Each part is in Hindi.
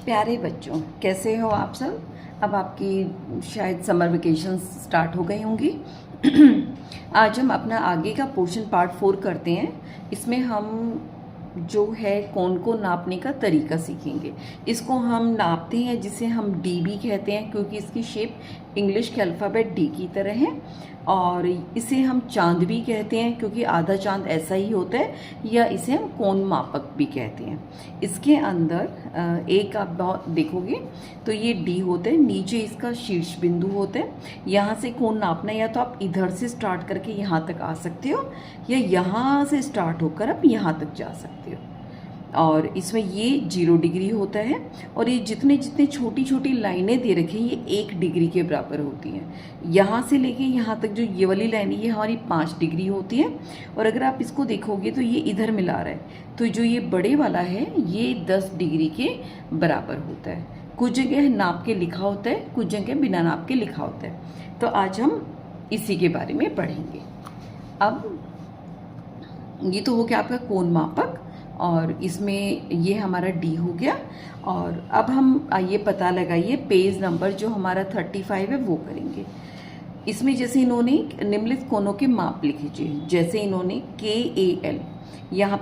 प्यारे बच्चों, कैसे हो आप सब। अब आपकी शायद समर वेकेशन स्टार्ट हो गई होंगी। आज हम अपना आगे का पोर्शन पार्ट 4 करते हैं। इसमें हम जो है कोन को नापने का तरीका सीखेंगे। इसको हम नापते हैं जिसे हम डी भी कहते हैं, क्योंकि इसकी शेप इंग्लिश के अल्फ़ाबेट डी की तरह है। और इसे हम चांद भी कहते हैं, क्योंकि आधा चांद ऐसा ही होता है, या इसे हम कोन मापक भी कहते हैं। इसके अंदर एक आप बहुत देखोगे तो ये डी होता है, नीचे इसका शीर्ष बिंदु होता है। यहाँ से कोन नापना, या तो आप इधर से स्टार्ट करके यहाँ तक आ सकते हो, या यहाँ से स्टार्ट होकर आप यहाँ तक जा सकते हो। और इसमें ये 0 डिग्री होता है, और ये जितने जितने छोटी छोटी लाइनें दे रखी हैं ये 1 डिग्री के बराबर होती हैं। यहाँ से लेके यहाँ तक जो ये वाली लाइन है ये हमारी 5 डिग्री होती है। और अगर आप इसको देखोगे तो ये इधर मिला रहा है, तो जो ये बड़े वाला है ये 10 डिग्री के बराबर होता है। कुछ जगह नाप के लिखा होता है, कुछ जगह बिना नाप के लिखा होता है। तो आज हम इसी के बारे में पढ़ेंगे। अब ये तो हो गया आपका कोन मापक, और इसमें ये हमारा डी हो गया। और अब हम ये पता लगाइए पेज नंबर जो हमारा 35 है वो करेंगे। इसमें जैसे इन्होंने निम्नलिखित कोनों के माप लिखे, जैसे इन्होंने KAL, यहाँ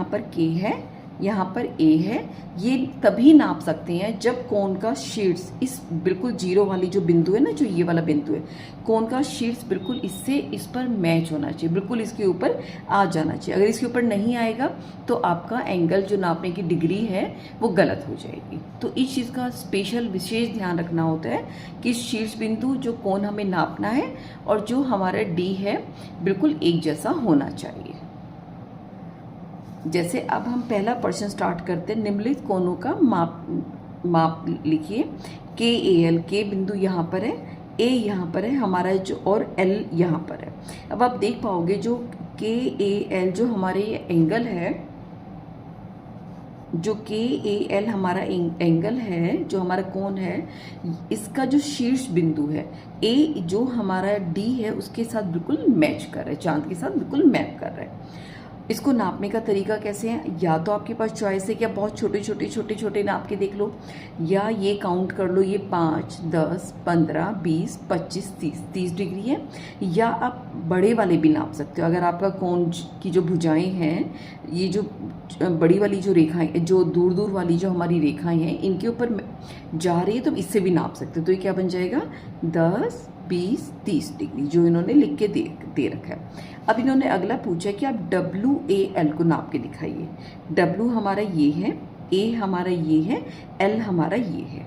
पर K है, यहाँ पर A है। ये तभी नाप सकते हैं जब कोन का शीर्ष इस बिल्कुल 0 वाली जो बिंदु है ना, जो ये वाला बिंदु है, कोन का शीर्ष बिल्कुल इससे इस पर मैच होना चाहिए, बिल्कुल इसके ऊपर आ जाना चाहिए। अगर इसके ऊपर नहीं आएगा तो आपका एंगल जो नापने की डिग्री है वो गलत हो जाएगी। तो इस चीज़ का विशेष ध्यान रखना होता है कि शीर्ष बिंदु जो कोन हमें नापना है और जो हमारा डी है बिल्कुल एक जैसा होना चाहिए। जैसे अब हम पहला प्रश्न स्टार्ट करते हैं। निम्नलिखित कोनों का माप लिखिए। KAL, के बिंदु यहाँ पर है, A यहाँ पर है हमारा जो, और L यहाँ पर है। अब आप देख पाओगे जो KAL जो हमारे ये एंगल है, जो KAL हमारा एंगल है, जो हमारा कोण है, इसका जो शीर्ष बिंदु है A जो हमारा D है उसके साथ बिल्कुल मैच कर रहा है, चांद के साथ बिल्कुल मैप कर रहा है। इसको नापने का तरीका कैसे है, या तो आपके पास चॉइस है कि आप बहुत छोटे छोटे नाप के देख लो, या ये काउंट कर लो, ये 5, 10, 15, 20, 25, 30 डिग्री है। या आप बड़े वाले भी नाप सकते हो। अगर आपका कोण की जो भुजाएं हैं, ये जो बड़ी वाली जो रेखाएं, जो दूर दूर वाली जो हमारी रेखाएं हैं, इनके ऊपर जा रही है तो इससे भी नाप सकते हो। तो ये क्या बन जाएगा, 10, 20, 30 डिग्री जो इन्होंने लिख के दे रखा है। अब इन्होंने अगला पूछा कि आप WAL को नाप के दिखाइए। W हमारा ये है, A हमारा ये है, L हमारा ये है।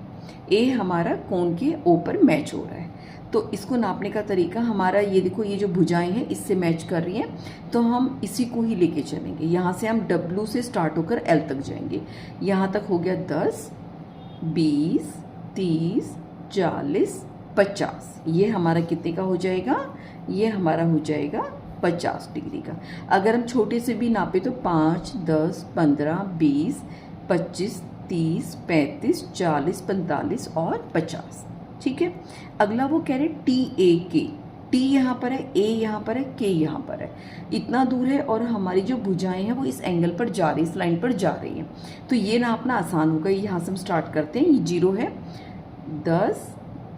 A हमारा कोण के O पर मैच हो रहा है। तो इसको नापने का तरीका हमारा ये देखो, ये जो भुजाएं हैं इससे मैच कर रही हैं, तो हम इसी को ही लेके चलेंगे। यहाँ से हम W से स्टार्ट होकर L तक जाएंगे। यहाँ तक हो गया 10, 20, 30, 40, 50। ये हमारा कितने का हो जाएगा, ये हमारा हो जाएगा 50 डिग्री का। अगर हम छोटे से भी नापे तो 5, 10, 15, 20, 25, 30, 35, 40, 45 और 50। ठीक है। अगला वो कह रहे TAK, T यहाँ पर है, A यहाँ पर है, K यहाँ पर है। इतना दूर है और हमारी जो भुजाएं हैं वो इस एंगल पर जा रही, इस लाइन पर जा रही हैं। तो ये नापना आसान होगा। यहाँ से हम स्टार्ट करते हैं। ये 0 है, 10,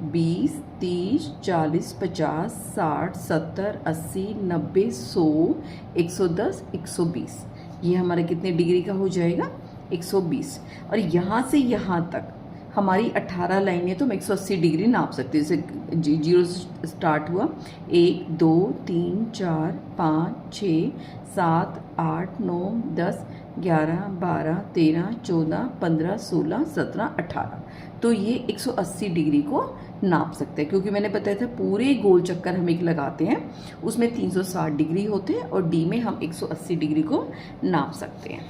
20, 30, 40, 50, 60, 70, 80, 90, 100, 110, 120। ये हमारा कितने डिग्री का हो जाएगा, 120। और यहाँ से यहाँ तक हमारी 18 लाइनें, तो हम 180 डिग्री नाप सकते हैं। जैसे 0 से स्टार्ट हुआ, 1, 2, 3, 4, 5, 6, 7, 8, 9, 10, 11, 12, 13, 14, 15, 16, 17, 18। तो ये 180 डिग्री को नाप सकते हैं, क्योंकि मैंने बताया था पूरे गोल चक्कर हम एक लगाते हैं, उसमें 360 डिग्री होते हैं, और डी में हम 180 डिग्री को नाप सकते हैं।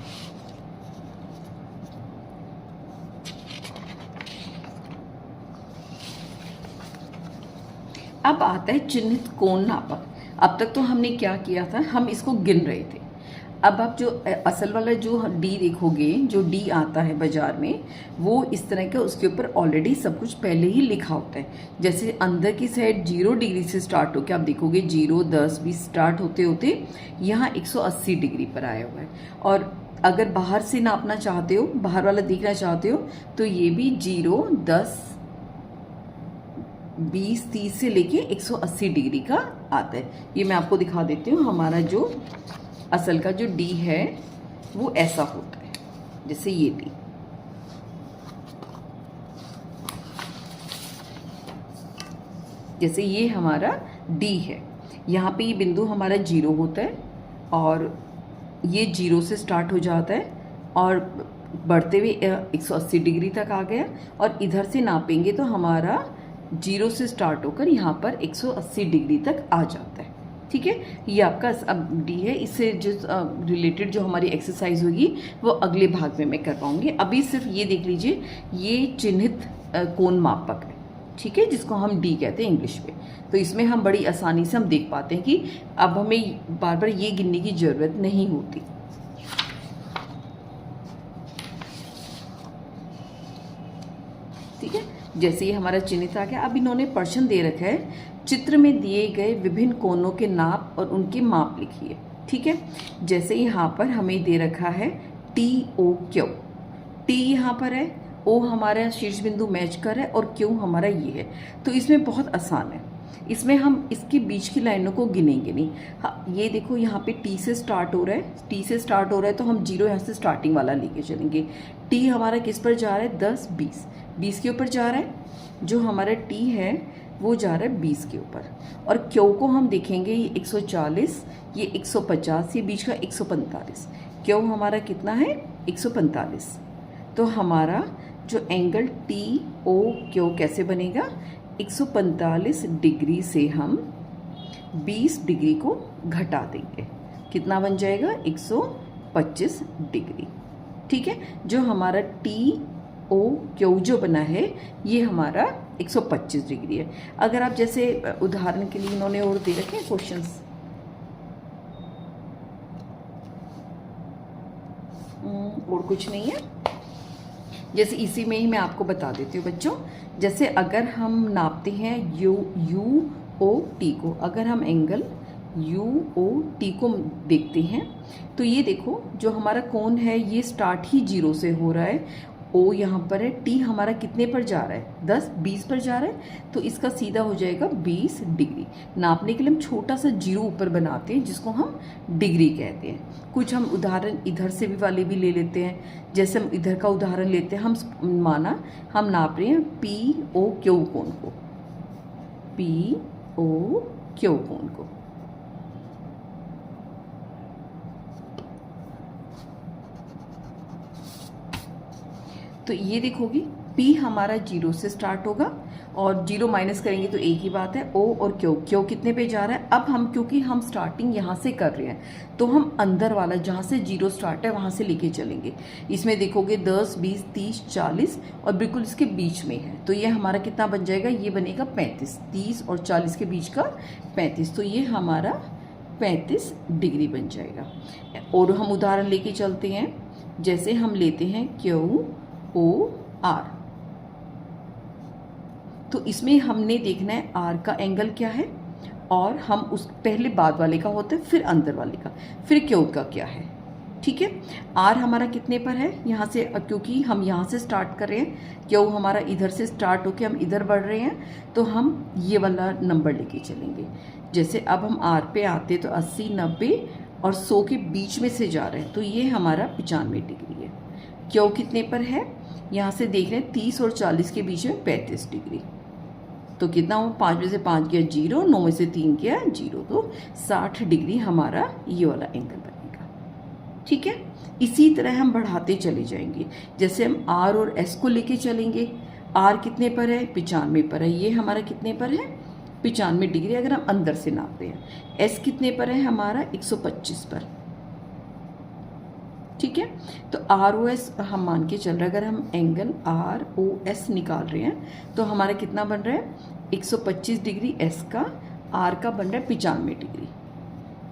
अब आता है चिन्हित कोण नापक। अब तक तो हमने क्या किया था, हम इसको गिन रहे थे। अब आप जो असल वाला जो डी देखोगे, जो डी आता है बाजार में, वो इस तरह का, उसके ऊपर ऑलरेडी सब कुछ पहले ही लिखा होता है। जैसे अंदर की साइड 0 डिग्री से स्टार्ट होकर आप देखोगे 0, 10, 20 स्टार्ट होते होते यहाँ 180 डिग्री पर आया हुआ है, और अगर बाहर से नापना चाहते हो, बाहर वाला देखना चाहते हो, तो ये भी 0, 10, 20, 30 से लेके 180 डिग्री का आता है। ये मैं आपको दिखा देती हूँ। हमारा जो असल का जो डी है वो ऐसा होता है, जैसे ये डी। जैसे ये हमारा डी है, यहाँ पे ये बिंदु हमारा 0 होता है और ये 0 से स्टार्ट हो जाता है और बढ़ते हुए 180 डिग्री तक आ गया, और इधर से नापेंगे तो हमारा 0 से स्टार्ट होकर यहाँ पर 180 डिग्री तक आ जाता है। ठीक है, ये आपका अब डी है। इससे जो रिलेटेड जो हमारी एक्सरसाइज होगी वो अगले भाग में मैं करवाऊंगी। अभी सिर्फ ये देख लीजिए, ये चिन्हित कोण मापक है, ठीक है, जिसको हम डी कहते हैं इंग्लिश में। तो इसमें हम बड़ी आसानी से हम देख पाते हैं कि अब हमें बार बार ये गिनने की ज़रूरत नहीं होती। ठीक है, जैसे ये हमारा चिन्हित आ गया। अब इन्होंने प्रश्न दे रखा है, चित्र में दिए गए विभिन्न कोणों के नाप और उनके माप लिखिए। ठीक है, जैसे यहाँ पर हमें दे रखा है TOQ। टी यहाँ पर है, ओ हमारा शीर्ष बिंदु मैच कर है और क्यू हमारा ये है। तो इसमें बहुत आसान है, इसमें हम इसके बीच की लाइनों को गिनेंगे नहीं। हाँ, ये देखो यहाँ पे टी से स्टार्ट हो रहा है, टी से स्टार्ट हो रहा है तो हम 0 यहाँ से स्टार्टिंग वाला लेके चलेंगे। टी हमारा किस पर जा रहा है, 10, 20, 20 के ऊपर जा रहा है। जो हमारा टी है वो जा रहा है 20 के ऊपर। और क्यू को हम देखेंगे, ये 140, ये 150, ये बीच का 145। क्यू हमारा कितना है, 145। तो हमारा जो एंगल TOQ कैसे बनेगा, 145 डिग्री से हम 20 डिग्री को घटा देंगे, कितना बन जाएगा, 125 डिग्री। ठीक है, जो हमारा TOQ जो बना है ये हमारा 125 डिग्री है। अगर आप जैसे उदाहरण के लिए इन्होंने और दे रखे हैं क्वेश्चंस, और कुछ नहीं है, जैसे इसी में ही मैं आपको बता देती हूँ बच्चों। जैसे अगर हम नापते हैं UOT को, अगर हम एंगल UOT को देखते हैं तो ये देखो, जो हमारा कोण है ये स्टार्ट ही 0 से हो रहा है। O यहाँ पर है, T हमारा कितने पर जा रहा है, 10, 20 पर जा रहा है, तो इसका सीधा हो जाएगा 20 डिग्री। नापने के लिए हम छोटा सा 0 ऊपर बनाते हैं जिसको हम डिग्री कहते हैं। कुछ हम उदाहरण इधर से भी वाले भी ले लेते हैं। जैसे हम इधर का उदाहरण लेते हैं, हम माना हम नाप रहे हैं POQ कोण को, POQ कोण को। तो ये देखोगी P हमारा 0 से स्टार्ट होगा और 0 माइनस करेंगे तो एक ही बात है, O और Q कितने पे जा रहा है। अब हम क्योंकि हम स्टार्टिंग यहाँ से कर रहे हैं तो हम अंदर वाला जहाँ से 0 स्टार्ट है वहाँ से लेके चलेंगे। इसमें देखोगे 10, 20, 30, 40 और बिल्कुल इसके बीच में है, तो ये हमारा कितना बन जाएगा, ये बनेगा 35। 30 और 40 के बीच का 35, तो ये हमारा 35 डिग्री बन जाएगा। और हम उदाहरण लेके चलते हैं, जैसे हम लेते हैं QOR, तो इसमें हमने देखना है R का एंगल क्या है, और हम उस पहले बाद वाले का होता है, फिर अंदर वाले का, फिर Q का क्या है। ठीक है, R हमारा कितने पर है, यहाँ से, क्योंकि हम यहाँ से स्टार्ट कर रहे हैं, Q हमारा इधर से स्टार्ट होके हम इधर बढ़ रहे हैं, तो हम ये वाला नंबर लेके चलेंगे। जैसे अब हम R पे आते तो 80, 90 और 100 के बीच में से जा रहे हैं, तो ये हमारा 95 डिग्री है। Q कितने पर है, यहाँ से देख रहे हैं 30 और 40 के बीच में 35 डिग्री, तो कितना हो, 5 में से 5 गया 0, 9 में से 3 गया 0, तो 60 डिग्री हमारा ये वाला एंगल बनेगा। ठीक है, इसी तरह हम बढ़ाते चले जाएंगे। जैसे हम R और S को लेके चलेंगे, R कितने पर है, 95 पर है, ये हमारा कितने पर है, 95 डिग्री अगर हम अंदर से नापते हैं। S कितने पर है हमारा, 125 पर। ठीक है, तो ROS हम मान के चल रहे हैं, अगर हम एंगल ROS निकाल रहे हैं तो हमारा कितना बन रहा है, 125 डिग्री S का, R का बन रहा है 95 डिग्री।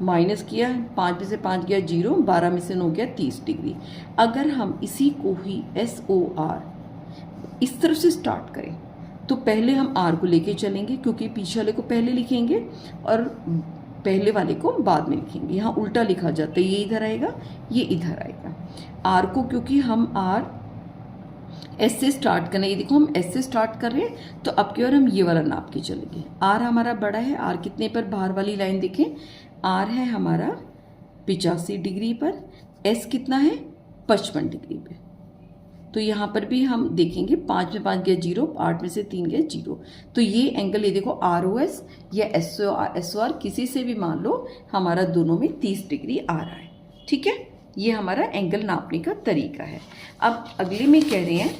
माइनस किया, 5 में से 5 गया 0, 12 में से 9 गया 30 डिग्री। अगर हम इसी को ही SOR इस तरफ से स्टार्ट करें तो पहले हम R को लेके चलेंगे, क्योंकि पीछे वाले को पहले लिखेंगे और पहले वाले को बाद में लिखेंगे। यहाँ उल्टा लिखा जाता है, ये इधर आएगा, ये इधर आएगा। आर को क्योंकि हम आर एस से स्टार्ट करना है, ये देखो हम एस से स्टार्ट कर रहे हैं, तो अब की और हम ये वाला नाप के चलेंगे। आर हमारा बड़ा है, आर कितने पर, बाहर वाली लाइन देखें, आर है हमारा 85 डिग्री पर, एस कितना है 55 डिग्री पे। तो यहाँ पर भी हम देखेंगे 5 में 5 गया 0, 8 में से 3 गया 0। तो ये एंगल ये देखो आर ओ एस या एस ओ आर किसी से भी मान लो, हमारा दोनों में 30 डिग्री आ रहा है। ठीक है, ये हमारा एंगल नापने का तरीका है। अब अगले में कह रहे हैं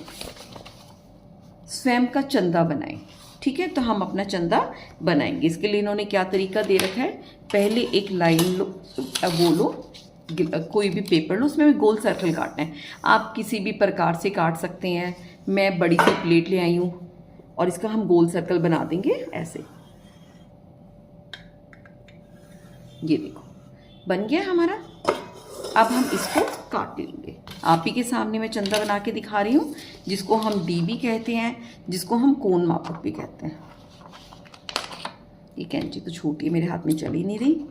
स्वयं का चंदा बनाएं। ठीक है, तो हम अपना चंदा बनाएंगे। इसके लिए इन्होंने क्या तरीका दे रखा है, पहले एक लाइन लो, वो लो, कोई भी पेपर लो, उसमें गोल सर्कल काटना है। आप किसी भी प्रकार से काट सकते हैं। मैं बड़ी सी प्लेट ले आई हूँ और इसका हम गोल सर्कल बना देंगे ऐसे। ये देखो बन गया हमारा। अब हम इसको काट लेंगे। आप ही के सामने मैं चंदा बना के दिखा रही हूँ, जिसको हम डी भी कहते हैं, जिसको हम कोण मापक भी कहते हैं। ये कैंची तो छोटी है, मेरे हाथ में चल ही नहीं रही।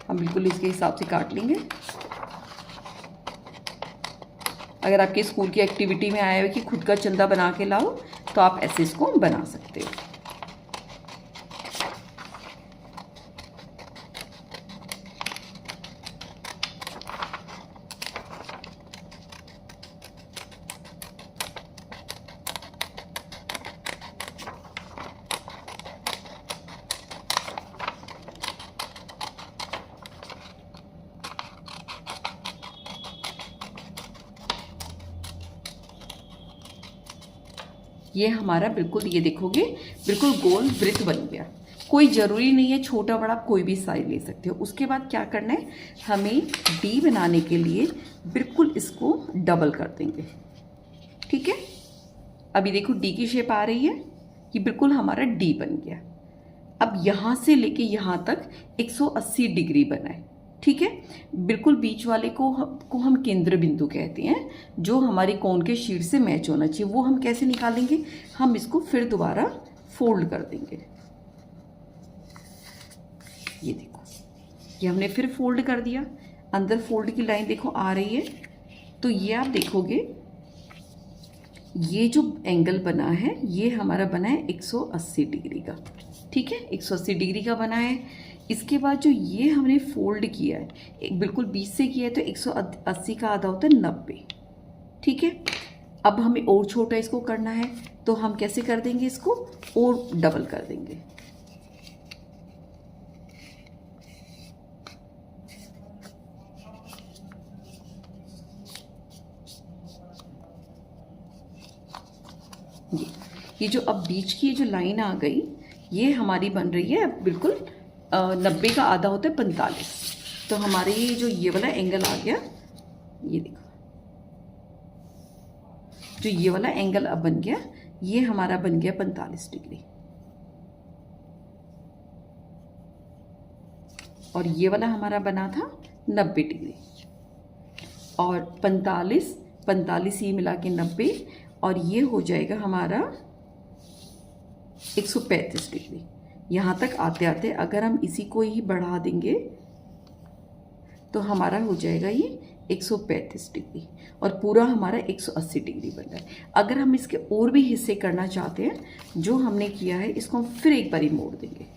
हम बिल्कुल इसके हिसाब से काट लेंगे। अगर आपके स्कूल की एक्टिविटी में आया हो कि खुद का चंदा बना के लाओ, तो आप ऐसे इसको बना सकते हो। ये हमारा बिल्कुल, ये देखोगे बिल्कुल गोल वृत्त बन गया। कोई ज़रूरी नहीं है, छोटा बड़ा कोई भी साइज ले सकते हो। उसके बाद क्या करना है, हमें डी बनाने के लिए बिल्कुल इसको डबल कर देंगे। ठीक है, अभी देखो डी की शेप आ रही है, ये बिल्कुल हमारा डी बन गया। अब यहाँ से लेके यहाँ तक 180 डिग्री बना है। ठीक है, बिल्कुल बीच वाले को हम केंद्र बिंदु कहते हैं, जो हमारे कोण के शीर्ष से मैच होना चाहिए। वो हम कैसे निकालेंगे, हम इसको फिर दोबारा फोल्ड कर देंगे। ये देखो, ये हमने फिर फोल्ड कर दिया। अंदर फोल्ड की लाइन देखो आ रही है। तो ये आप देखोगे, ये जो एंगल बना है, ये हमारा बना है 180 डिग्री का। ठीक है, 180 डिग्री का बना है। इसके बाद जो ये हमने फोल्ड किया है, एक बिल्कुल बीच से किया है, तो 180 का आधा होता है 90। ठीक है, अब हमें और छोटा इसको करना है, तो हम कैसे कर देंगे, इसको और डबल कर देंगे। ये जो अब बीच की जो लाइन आ गई, ये हमारी बन रही है बिल्कुल 90 का आधा होता है 45। तो हमारे ये वाला एंगल आ गया। ये देखो, जो ये वाला एंगल अब बन गया, ये हमारा बन गया 45 डिग्री। और ये वाला हमारा बना था 90 डिग्री। और 45 ये मिला के 90, और ये हो जाएगा हमारा 135 डिग्री। यहाँ तक आते आते अगर हम इसी को ही बढ़ा देंगे, तो हमारा हो जाएगा ये 135 डिग्री, और पूरा हमारा 180 डिग्री बन रहा है। अगर हम इसके और भी हिस्से करना चाहते हैं, जो हमने किया है, इसको हम फिर एक बारी मोड़ देंगे।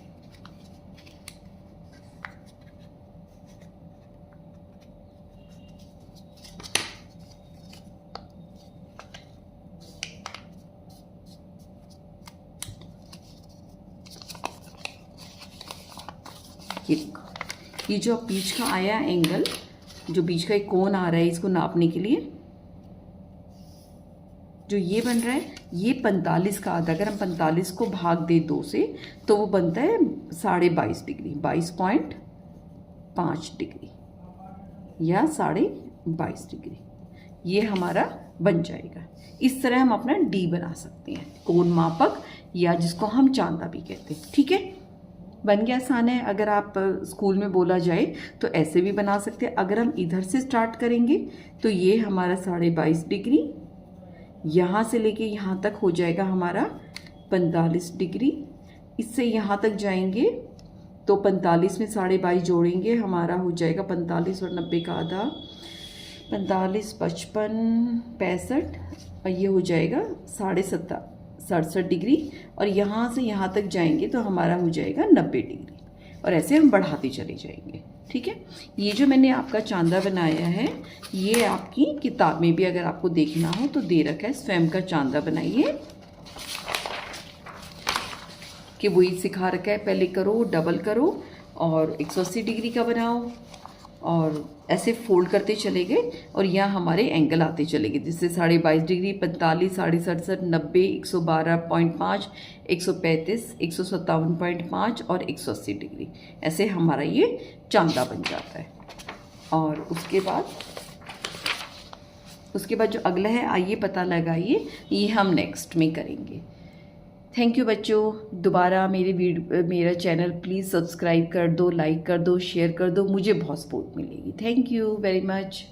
ये देखो, ये जो बीच का आया एंगल, जो बीच का एक कोण आ रहा है, इसको नापने के लिए जो ये बन रहा है, ये 45 का आधा। अगर हम 45 को भाग दे 2 से, तो वो बनता है 22.5 डिग्री, 22.5 डिग्री या 22.5 डिग्री। ये हमारा बन जाएगा। इस तरह हम अपना डी बना सकते हैं, कोण मापक, या जिसको हम चांदा भी कहते हैं। ठीक है, बन गया, आसान है। अगर आप स्कूल में बोला जाए तो ऐसे भी बना सकते हैं। अगर हम इधर से स्टार्ट करेंगे, तो ये हमारा 22.5 डिग्री, यहाँ से लेके यहाँ तक हो जाएगा हमारा 45 डिग्री। इससे यहाँ तक जाएंगे तो 45 में 22.5 जोड़ेंगे, हमारा हो जाएगा 45 और 90 का आधा, 45, 55, 65 और ये हो जाएगा 67 डिग्री। और यहाँ से यहाँ तक जाएंगे तो हमारा हो जाएगा 90 डिग्री। और ऐसे हम बढ़ाते चले जाएंगे। ठीक है, ये जो मैंने आपका चांदा बनाया है, ये आपकी किताब में भी अगर आपको देखना हो तो दे रखा है, स्वयं का चांदा बनाइए, कि वही सिखा रखा है, पहले करो, डबल करो और 180 डिग्री का बनाओ और ऐसे फोल्ड करते चले गए और यहाँ हमारे एंगल आते चले गए, जिससे 22.5 डिग्री, 45, 67, 90, 112.5, 135, 157.5 और 180 डिग्री। ऐसे हमारा ये चांदा बन जाता है। और उसके बाद जो अगला है, आइए पता लगाइए, ये हम नेक्स्ट में करेंगे। थैंक यू बच्चों। दोबारा मेरा चैनल प्लीज़ सब्सक्राइब कर दो, लाइक कर दो, शेयर कर दो, मुझे बहुत सपोर्ट मिलेगी। Thank you very much.